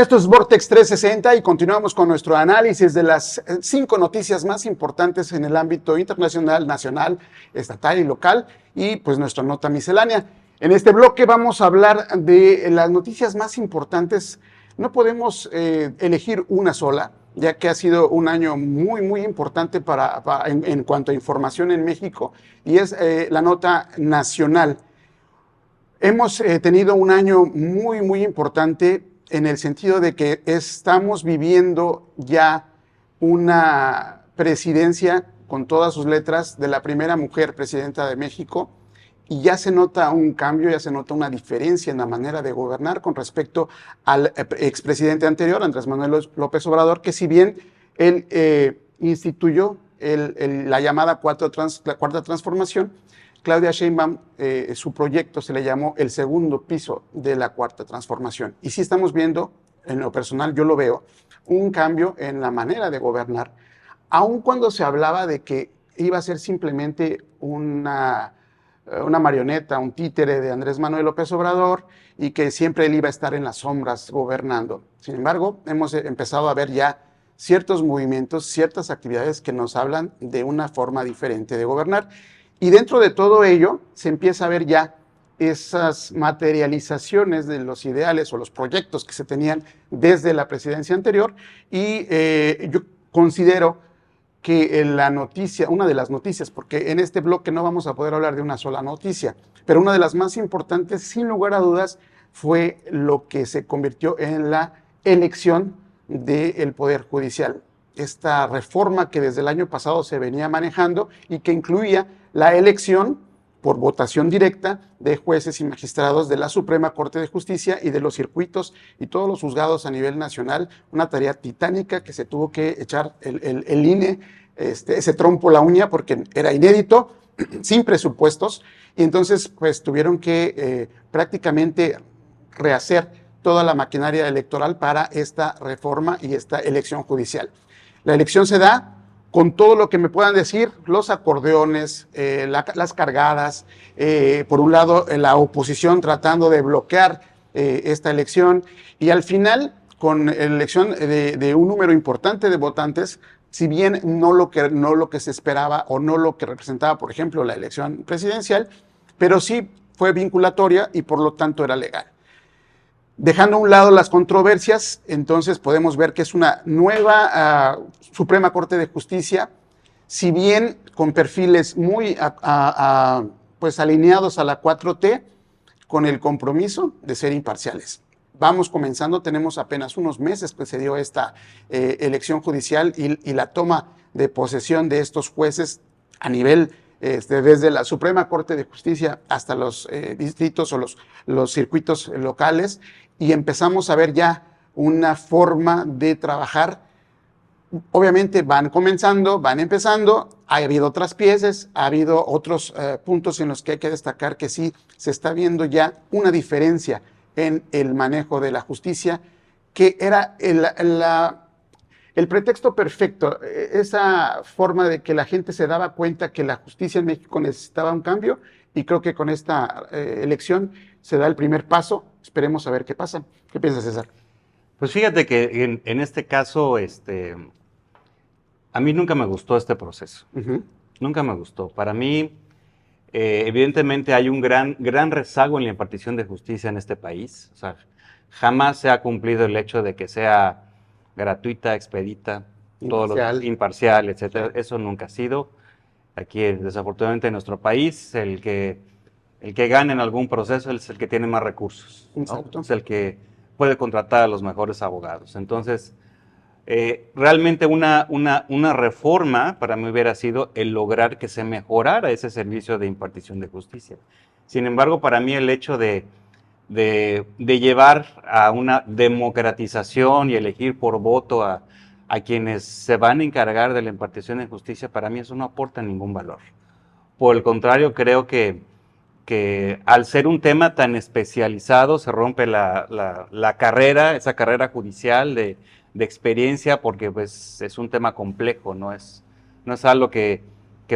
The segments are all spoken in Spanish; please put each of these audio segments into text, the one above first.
Esto es Vortex 360 y continuamos con nuestro análisis de las 5 noticias más importantes en el ámbito internacional, nacional, estatal y local, y pues nuestra nota miscelánea. En este bloque vamos a hablar de las noticias más importantes. No podemos elegir una sola, ya que ha sido un año muy importante en cuanto a información en México, y es la nota nacional. Hemos tenido un año muy importante en el sentido de que estamos viviendo ya una presidencia con todas sus letras de la primera mujer presidenta de México, y ya se nota un cambio, ya se nota una diferencia en la manera de gobernar con respecto al expresidente anterior, Andrés Manuel López Obrador, que si bien él instituyó la llamada cuarta transformación, Claudia Sheinbaum, su proyecto se le llamó el segundo piso de la cuarta transformación. Y sí estamos viendo, en lo personal yo lo veo, un cambio en la manera de gobernar, aun cuando se hablaba de que iba a ser simplemente una marioneta, un títere de Andrés Manuel López Obrador, y que siempre él iba a estar en las sombras gobernando. Sin embargo, hemos empezado a ver ya ciertos movimientos, ciertas actividades que nos hablan de una forma diferente de gobernar. Y dentro de todo ello se empieza a ver ya esas materializaciones de los ideales o los proyectos que se tenían desde la presidencia anterior, y yo considero que la noticia, una de las noticias, porque en este bloque no vamos a poder hablar de una sola noticia, pero una de las más importantes, sin lugar a dudas, fue lo que se convirtió en la elección del Poder Judicial. Esta reforma que desde el año pasado se venía manejando y que incluía la elección por votación directa de jueces y magistrados de la Suprema Corte de Justicia y de los circuitos y todos los juzgados a nivel nacional, una tarea titánica que se tuvo que echar el INE, ese trompo la uña, porque era inédito, sin presupuestos, y entonces pues tuvieron que prácticamente rehacer toda la maquinaria electoral para esta reforma y esta elección judicial. La elección se da con todo lo que me puedan decir, los acordeones, las cargadas, por un lado la oposición tratando de bloquear esta elección, y al final con la elección de un número importante de votantes, si bien no lo que se esperaba o no lo que representaba, por ejemplo, la elección presidencial, pero sí fue vinculatoria y por lo tanto era legal. Dejando a un lado las controversias, entonces podemos ver que es una nueva Suprema Corte de Justicia, si bien con perfiles muy pues alineados a la 4T, con el compromiso de ser imparciales. Vamos comenzando, tenemos apenas unos meses que se dio esta elección judicial y la toma de posesión de estos jueces a nivel desde la Suprema Corte de Justicia hasta los distritos o los circuitos locales, y empezamos a ver ya una forma de trabajar. Obviamente van comenzando, van empezando, ha habido otras piezas, ha habido otros puntos en los que hay que destacar que sí se está viendo ya una diferencia en el manejo de la justicia, que era el pretexto perfecto, esa forma de que la gente se daba cuenta que la justicia en México necesitaba un cambio, y creo que con esta elección se da el primer paso. Esperemos a ver qué pasa. ¿Qué piensas, César? Pues fíjate que en este caso, a mí nunca me gustó este proceso. Nunca me gustó. Para mí, evidentemente hay un gran rezago en la impartición de justicia en este país. O sea, jamás se ha cumplido el hecho de que sea gratuita, expedita, imparcial, etcétera. Sí. Eso nunca ha sido. Aquí, desafortunadamente, en nuestro país, el que gana en algún proceso es el que tiene más recursos, ¿no? Es el que puede contratar a los mejores abogados. Entonces, realmente una reforma para mí hubiera sido el lograr que se mejorara ese servicio de impartición de justicia. Sin embargo, para mí el hecho de llevar a una democratización y elegir por voto a quienes se van a encargar de la impartición de justicia, para mí eso no aporta ningún valor. Por el contrario, creo que al ser un tema tan especializado se rompe la carrera, esa carrera judicial de experiencia, porque pues es un tema complejo, no es algo que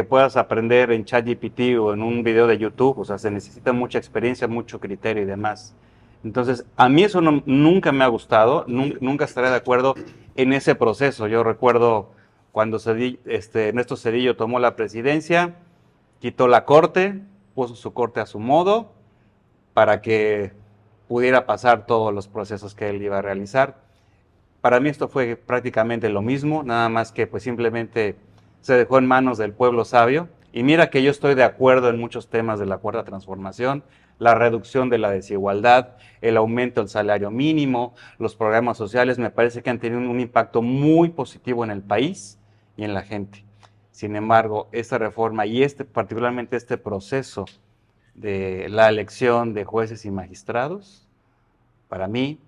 puedas aprender en ChatGPT o en un video de YouTube. O sea, se necesita mucha experiencia, mucho criterio y demás. Entonces, a mí eso nunca me ha gustado, nunca estaré de acuerdo en ese proceso. Yo recuerdo cuando Ernesto Zedillo tomó la presidencia, quitó la corte, puso su corte a su modo para que pudiera pasar todos los procesos que él iba a realizar. Para mí esto fue prácticamente lo mismo, nada más que pues simplemente se dejó en manos del pueblo sabio. Y mira que yo estoy de acuerdo en muchos temas de la cuarta transformación, la reducción de la desigualdad, el aumento del salario mínimo, los programas sociales, me parece que han tenido un impacto muy positivo en el país y en la gente. Sin embargo, esta reforma y particularmente este proceso de la elección de jueces y magistrados, para mí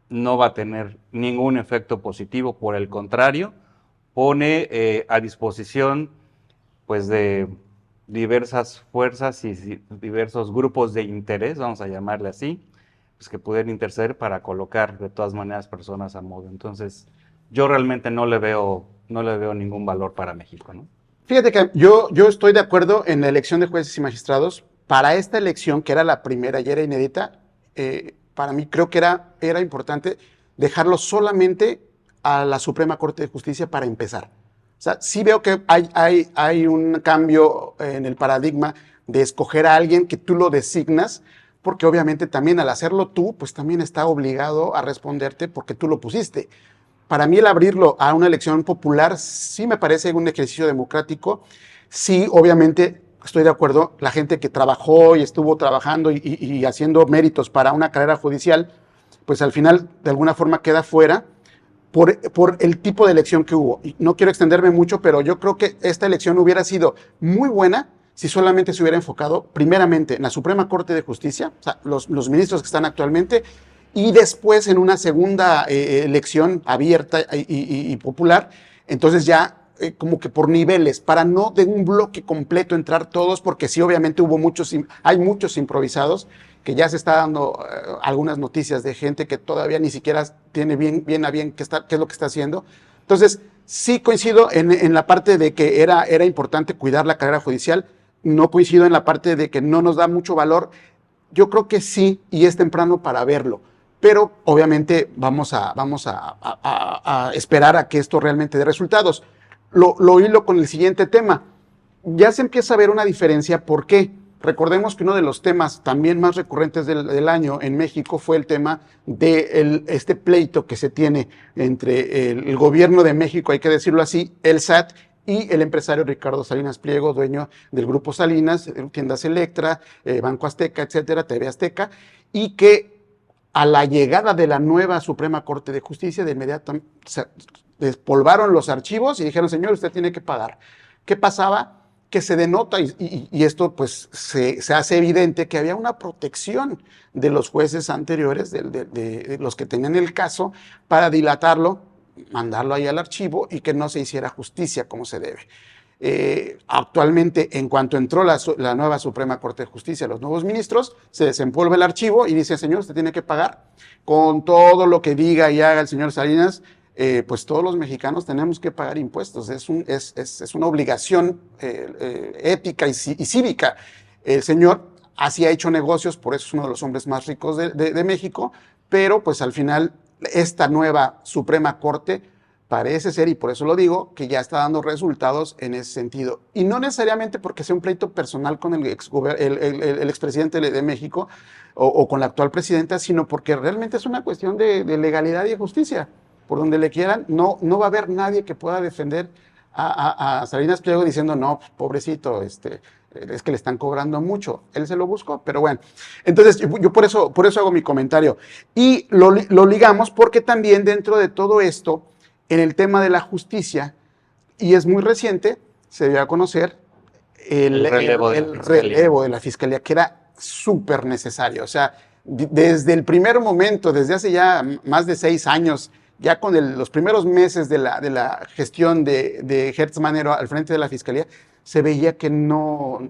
no va a tener ningún efecto positivo, por el contrario, pone a disposición pues de diversas fuerzas y diversos grupos de interés, vamos a llamarle así, pues que pueden interceder para colocar de todas maneras personas a modo. Entonces, yo realmente no le veo ningún valor para México, ¿no? Fíjate que yo estoy de acuerdo en la elección de jueces y magistrados. Para esta elección, que era la primera y era inédita, para mí creo que era importante dejarlo solamente a la Suprema Corte de Justicia para empezar. O sea, sí veo que hay un cambio en el paradigma de escoger a alguien que tú lo designas, porque obviamente también al hacerlo tú, pues también está obligado a responderte porque tú lo pusiste. Para mí el abrirlo a una elección popular sí me parece un ejercicio democrático. Sí, obviamente estoy de acuerdo, la gente que trabajó y estuvo trabajando y haciendo méritos para una carrera judicial, pues al final de alguna forma queda fuera por el tipo de elección que hubo. Y no quiero extenderme mucho, pero yo creo que esta elección hubiera sido muy buena si solamente se hubiera enfocado primeramente en la Suprema Corte de Justicia, o sea, los ministros que están actualmente, y después en una segunda elección abierta y popular, entonces ya como que por niveles, para no de un bloque completo entrar todos, porque sí, obviamente hay muchos improvisados, que ya se está dando algunas noticias de gente que todavía ni siquiera tiene bien a bien qué es lo que está haciendo. Entonces, sí coincido en la parte de que era importante cuidar la carrera judicial, no coincido en la parte de que no nos da mucho valor. Yo creo que sí, y es temprano para verlo, pero obviamente vamos a esperar a que esto realmente dé resultados. Lo hilo con el siguiente tema. Ya se empieza a ver una diferencia. ¿Por qué? Recordemos que uno de los temas también más recurrentes del año en México fue el tema de este pleito que se tiene entre el gobierno de México, hay que decirlo así, el SAT, y el empresario Ricardo Salinas Pliego, dueño del Grupo Salinas, Tiendas Electra, Banco Azteca, etcétera, TV Azteca, y que a la llegada de la nueva Suprema Corte de Justicia, de inmediato se despolvaron los archivos y dijeron, señor, usted tiene que pagar. ¿Qué pasaba? Que se denota, y esto pues se hace evidente, que había una protección de los jueces anteriores, de los que tenían el caso, para dilatarlo, mandarlo ahí al archivo y que no se hiciera justicia como se debe. Actualmente, en cuanto entró la nueva Suprema Corte de Justicia, los nuevos ministros, se desempolva el archivo y dice, señor, usted tiene que pagar con todo lo que diga y haga el señor Salinas. Pues todos los mexicanos tenemos que pagar impuestos, es una obligación ética y cívica. El señor así ha hecho negocios, por eso es uno de los hombres más ricos de México, pero pues al final esta nueva Suprema Corte parece ser, y por eso lo digo, que ya está dando resultados en ese sentido. Y no necesariamente porque sea un pleito personal con el expresidente de México o con la actual presidenta, sino porque realmente es una cuestión de legalidad y de justicia. Por donde le quieran, no va a haber nadie que pueda defender a Salinas Pliego diciendo, no, pobrecito, es que le están cobrando mucho. Él se lo buscó, pero bueno. Entonces, yo por eso hago mi comentario. Y lo ligamos porque también dentro de todo esto, en el tema de la justicia, y es muy reciente, se dio a conocer el relevo de la fiscalía, que era súper necesario. O sea, desde el primer momento, desde hace ya más de 6 años, ya con los primeros meses de la gestión de Gertz Manero al frente de la Fiscalía, se veía que no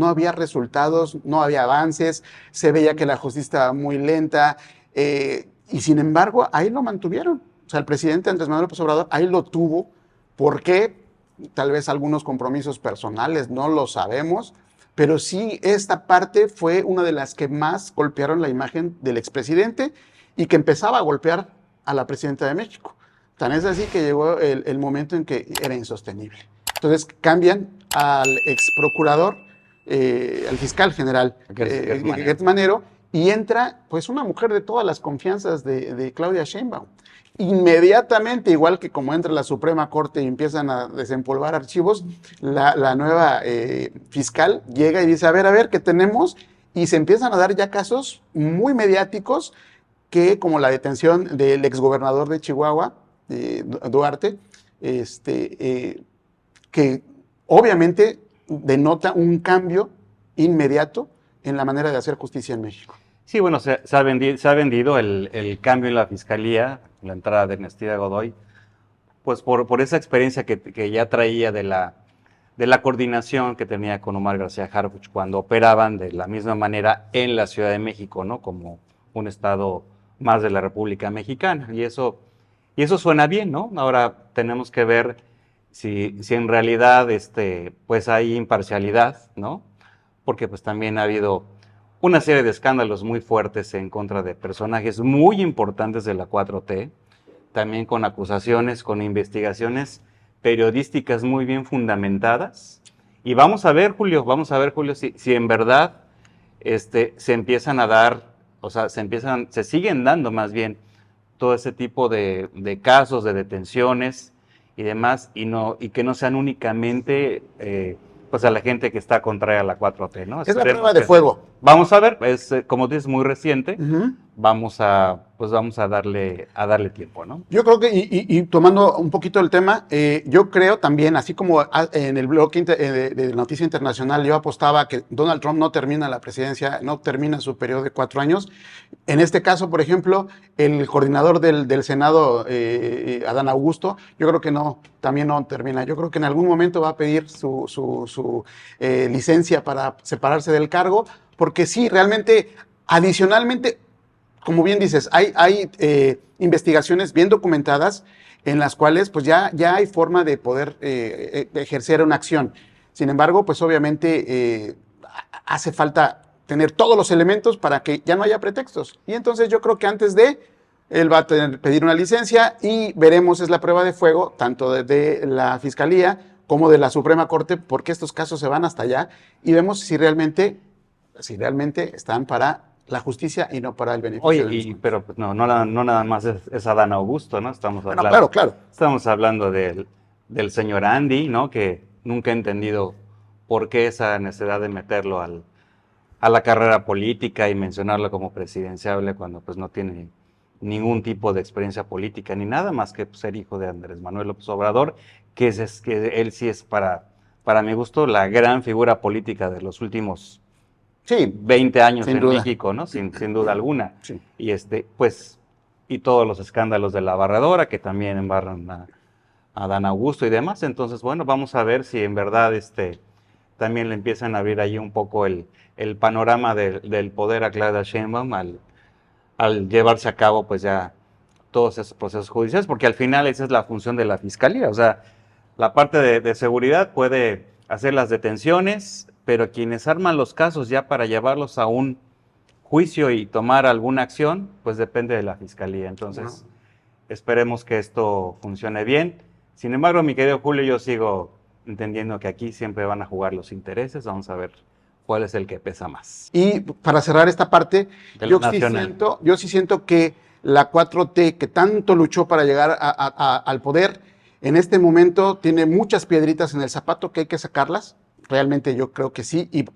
había resultados, no había avances, se veía que la justicia estaba muy lenta, y sin embargo, ahí lo mantuvieron. O sea, el presidente Andrés Manuel López Obrador ahí lo tuvo. ¿Por qué? Tal vez algunos compromisos personales, no lo sabemos, pero sí esta parte fue una de las que más golpearon la imagen del expresidente y que empezaba a golpear a la presidenta de México. Tan es así que llegó el momento en que era insostenible. Entonces cambian al ex procurador, al fiscal general Gertz Manero, y entra pues una mujer de todas las confianzas de Claudia Sheinbaum. Inmediatamente, igual que como entra la Suprema Corte y empiezan a desempolvar archivos, la nueva fiscal llega y dice, a ver, ¿qué tenemos? Y se empiezan a dar ya casos muy mediáticos que, como la detención del exgobernador de Chihuahua, Duarte, que obviamente denota un cambio inmediato en la manera de hacer justicia en México. Sí, bueno, se ha vendido el cambio en la fiscalía, la entrada de Ernestina Godoy, pues por esa experiencia que ya traía de la coordinación que tenía con Omar García Harfuch cuando operaban de la misma manera en la Ciudad de México, ¿no? Como un estado más de la República Mexicana. Y eso suena bien, ¿no? Ahora tenemos que ver si en realidad pues hay imparcialidad, ¿no? Porque pues también ha habido una serie de escándalos muy fuertes en contra de personajes muy importantes de la 4T, también con acusaciones, con investigaciones periodísticas muy bien fundamentadas. Y vamos a ver, Julio, si en verdad se empiezan a dar, o sea, se siguen dando más bien todo ese tipo de casos, de detenciones y demás, y que no sean únicamente pues a la gente que está contraria a la 4T, ¿no? Es la prueba de fuego. Vamos a ver, como dices, muy reciente, vamos a darle tiempo, ¿no? Yo creo que, y tomando un poquito el tema, yo creo también, así como en el bloque de Noticia Internacional, yo apostaba que Donald Trump no termina la presidencia, no termina su periodo de 4 años. En este caso, por ejemplo, el coordinador del Senado, Adán Augusto, yo creo que también no termina. Yo creo que en algún momento va a pedir su licencia para separarse del cargo, porque sí, realmente, adicionalmente, como bien dices, hay investigaciones bien documentadas en las cuales pues ya hay forma de poder ejercer una acción. Sin embargo, pues obviamente hace falta tener todos los elementos para que ya no haya pretextos. Y entonces yo creo que antes él va a pedir una licencia y veremos, es la prueba de fuego, tanto de la Fiscalía como de la Suprema Corte, porque estos casos se van hasta allá y vemos si realmente están para la justicia y no para el beneficio. Oye, pero pues, no nada más es Adán Augusto, ¿no? Estamos hablando, bueno, claro. Estamos hablando del señor Andy, ¿no? Que nunca he entendido por qué esa necesidad de meterlo a la carrera política y mencionarlo como presidenciable cuando pues no tiene ningún tipo de experiencia política ni nada más que ser hijo de Andrés Manuel López Obrador, que él sí es para mi gusto la gran figura política de los últimos 20 años en México, ¿no? Sin duda alguna. Sí. Y pues, y todos los escándalos de la barredora que también embarran a Adán Augusto y demás. Entonces, bueno, vamos a ver si en verdad también le empiezan a abrir ahí un poco el panorama del poder a Claudia Sheinbaum al llevarse a cabo pues ya todos esos procesos judiciales, porque al final esa es la función de la Fiscalía. O sea, la parte de seguridad puede hacer las detenciones, pero quienes arman los casos ya para llevarlos a un juicio y tomar alguna acción, pues depende de la Fiscalía. Entonces, esperemos que esto funcione bien. Sin embargo, mi querido Julio, yo sigo entendiendo que aquí siempre van a jugar los intereses. Vamos a ver cuál es el que pesa más. Y para cerrar esta parte, yo sí siento que la 4T, que tanto luchó para llegar al poder, en este momento tiene muchas piedritas en el zapato que hay que sacarlas. Realmente yo creo que sí, y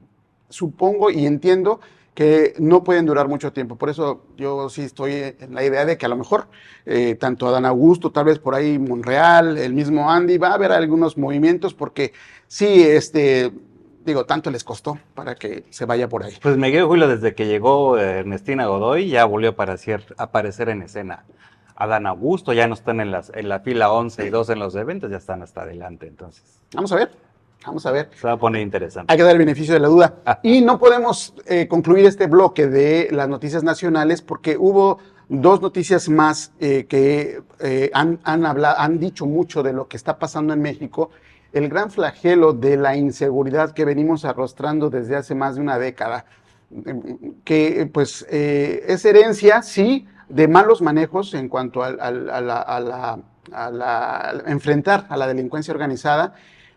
supongo y entiendo que no pueden durar mucho tiempo. Por eso yo sí estoy en la idea de que a lo mejor tanto Adán Augusto, tal vez por ahí Monreal, el mismo Andy, va a haber algunos movimientos porque sí, tanto les costó para que se vaya por ahí. Pues me quedo, Julio, desde que llegó Ernestina Godoy, ya volvió a aparecer en escena. Adán Augusto ya no están en la fila 11 y 12 en los eventos, ya están hasta adelante, entonces. Vamos a ver. Se va a poner interesante. Hay que dar el beneficio de la duda. Y no podemos concluir este bloque de las noticias nacionales porque hubo 2 noticias más que han dicho mucho de lo que está pasando en México. el gran flagelo de la inseguridad que venimos arrastrando desde hace más de una década, que pues es herencia, sí, de malos manejos en cuanto a enfrentar a la delincuencia organizada,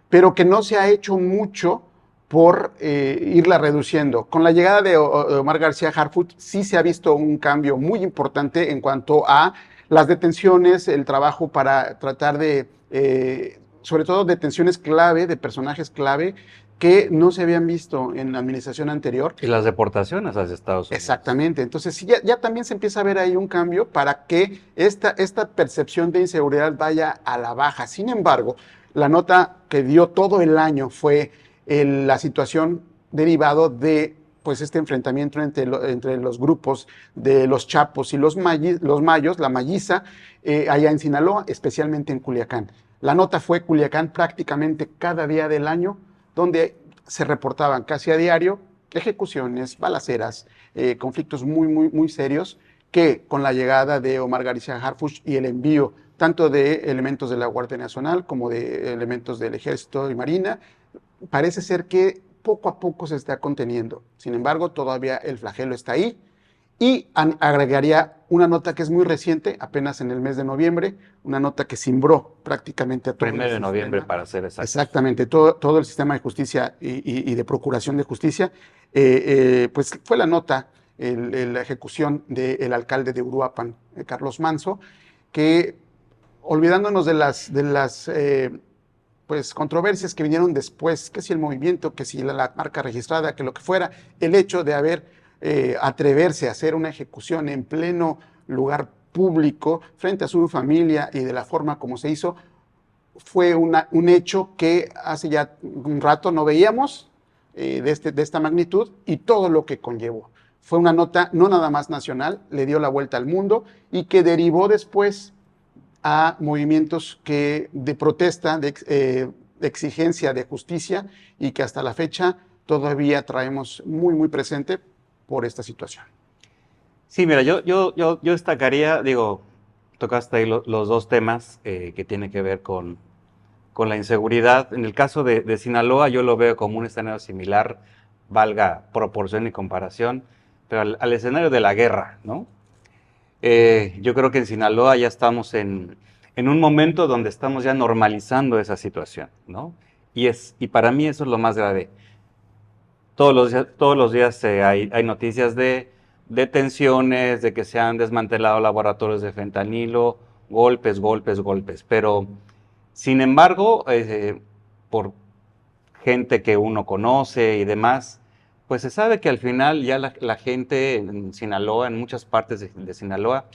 pero que no se ha hecho mucho por irla reduciendo. Con la llegada de Omar García Harfuch sí se ha visto un cambio muy importante en cuanto a las detenciones, el trabajo para tratar de, sobre todo detenciones clave, de personajes clave, que no se habían visto en la administración anterior. Y las deportaciones hacia Estados Unidos. Exactamente. Entonces, sí, ya también se empieza a ver ahí un cambio para que esta percepción de inseguridad vaya a la baja. Sin embargo, la nota que dio todo el año fue la situación derivado de pues este enfrentamiento entre los grupos de los Chapos y los Mayos, la Mayiza, allá en Sinaloa, especialmente en Culiacán. La nota fue Culiacán prácticamente cada día del año, donde se reportaban casi a diario ejecuciones, balaceras, conflictos muy serios, que con la llegada de Omar García Harfuch y el envío tanto de elementos de la Guardia Nacional como de elementos del Ejército y Marina, parece ser que poco a poco se está conteniendo. Sin embargo, todavía el flagelo está ahí. Y agregaría una nota que es muy reciente, apenas en el mes de noviembre, una nota que cimbró prácticamente a todo el sistema. 1 de noviembre, para ser exacto. Exactamente, todo el sistema de justicia y de procuración de justicia, pues fue la nota, la ejecución del alcalde de Uruapan, Carlos Manso, que olvidándonos de las pues controversias que vinieron después, que si el movimiento, que si la marca registrada, que lo que fuera, el hecho de atreverse a hacer una ejecución en pleno lugar público frente a su familia y de la forma como se hizo, fue un hecho que hace ya un rato no veíamos de esta magnitud y todo lo que conllevó. Fue una nota no nada más nacional, le dio la vuelta al mundo y que derivó después a movimientos de protesta, de exigencia de justicia y que hasta la fecha todavía traemos muy presente por esta situación. Sí, mira, yo destacaría, tocaste ahí los dos temas que tienen que ver con la inseguridad. En el caso de Sinaloa, yo lo veo como un escenario similar, valga proporción y comparación, pero al escenario de la guerra, ¿no? Yo creo que en Sinaloa ya estamos en un momento donde estamos ya normalizando esa situación, ¿no? Y para mí eso es lo más grave. Todos los días hay noticias de detenciones, de que se han desmantelado laboratorios de fentanilo, golpes, pero sin embargo, por gente que uno conoce y demás, pues se sabe que al final ya la gente en Sinaloa, en muchas partes de Sinaloa,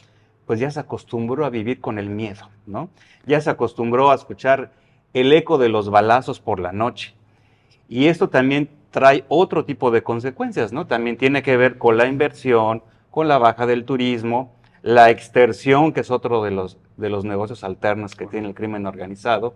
pues ya se acostumbró a vivir con el miedo, ¿no? Ya se acostumbró a escuchar el eco de los balazos por la noche. Y esto también trae otro tipo de consecuencias, ¿no? También tiene que ver con la inversión, con la baja del turismo, la extorsión, que es otro de los negocios alternos que tiene el crimen organizado,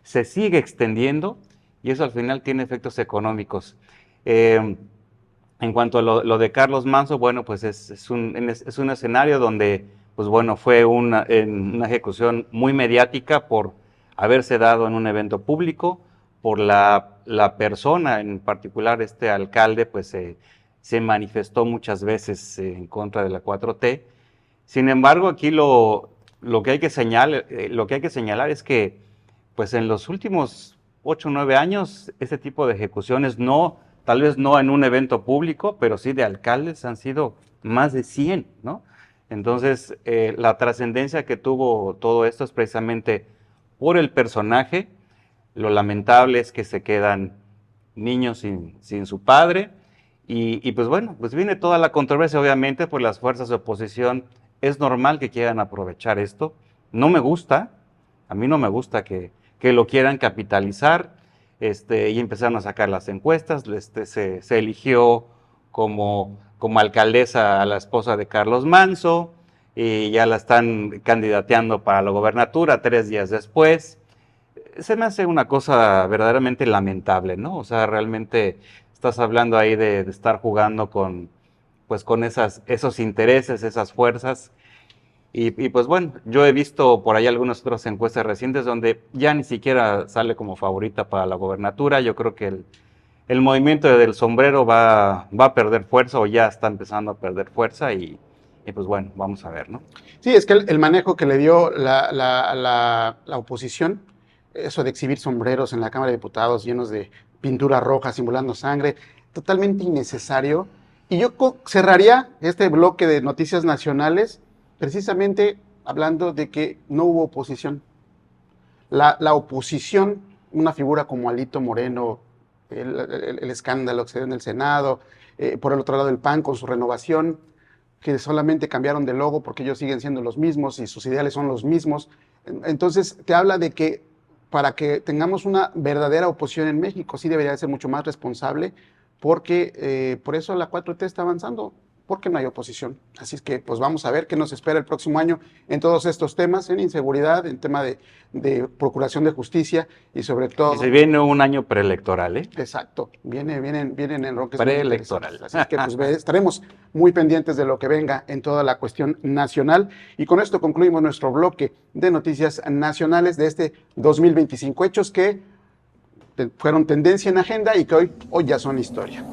se sigue extendiendo y eso al final tiene efectos económicos. En cuanto a lo de Carlos Manso, bueno, pues es un escenario donde, pues bueno, fue una ejecución muy mediática por haberse dado en un evento público, por la persona, en particular este alcalde, pues se manifestó muchas veces en contra de la 4T. Sin embargo, aquí lo que hay que señalar es que, pues en los últimos 8 o 9 años, este tipo de ejecuciones tal vez no en un evento público, pero sí de alcaldes han sido más de 100, ¿no? Entonces, la trascendencia que tuvo todo esto es precisamente por el personaje. Lo lamentable es que se quedan niños sin su padre y pues bueno, pues viene toda la controversia, obviamente, por las fuerzas de oposición. Es normal que quieran aprovechar esto. No me gusta, a mí no me gusta que lo quieran capitalizar y empezaron a sacar las encuestas. Se eligió como alcaldesa a la esposa de Carlos Manso y ya la están candidateando para la gobernatura 3 días después. Se me hace una cosa verdaderamente lamentable, ¿no? O sea, realmente estás hablando ahí de estar jugando con esos intereses, esas fuerzas. Y pues bueno, yo he visto por ahí algunas otras encuestas recientes donde ya ni siquiera sale como favorita para la gobernatura. Yo creo que el movimiento del sombrero va a perder fuerza o ya está empezando a perder fuerza y pues bueno, vamos a ver, ¿no? Sí, es que el manejo que le dio la oposición, eso de exhibir sombreros en la Cámara de Diputados llenos de pintura roja simulando sangre, totalmente innecesario. Y yo cerraría este bloque de noticias nacionales precisamente hablando de que no hubo oposición. La oposición, una figura como Alito Moreno, el escándalo que se dio en el Senado, por el otro lado el PAN con su renovación, que solamente cambiaron de logo porque ellos siguen siendo los mismos y sus ideales son los mismos. Entonces te habla de que para que tengamos una verdadera oposición en México, sí debería ser mucho más responsable, porque por eso la 4T está avanzando, porque no hay oposición. Así es que pues vamos a ver qué nos espera el próximo año en todos estos temas, en inseguridad, en tema de procuración de justicia y sobre todo... Y se viene un año preelectoral, ¿eh? Exacto, vienen enroques Preelectoral. Así es que pues, estaremos muy pendientes de lo que venga en toda la cuestión nacional. Y con esto concluimos nuestro bloque de noticias nacionales de este 2025. Hechos que fueron tendencia en agenda y que hoy ya son historia.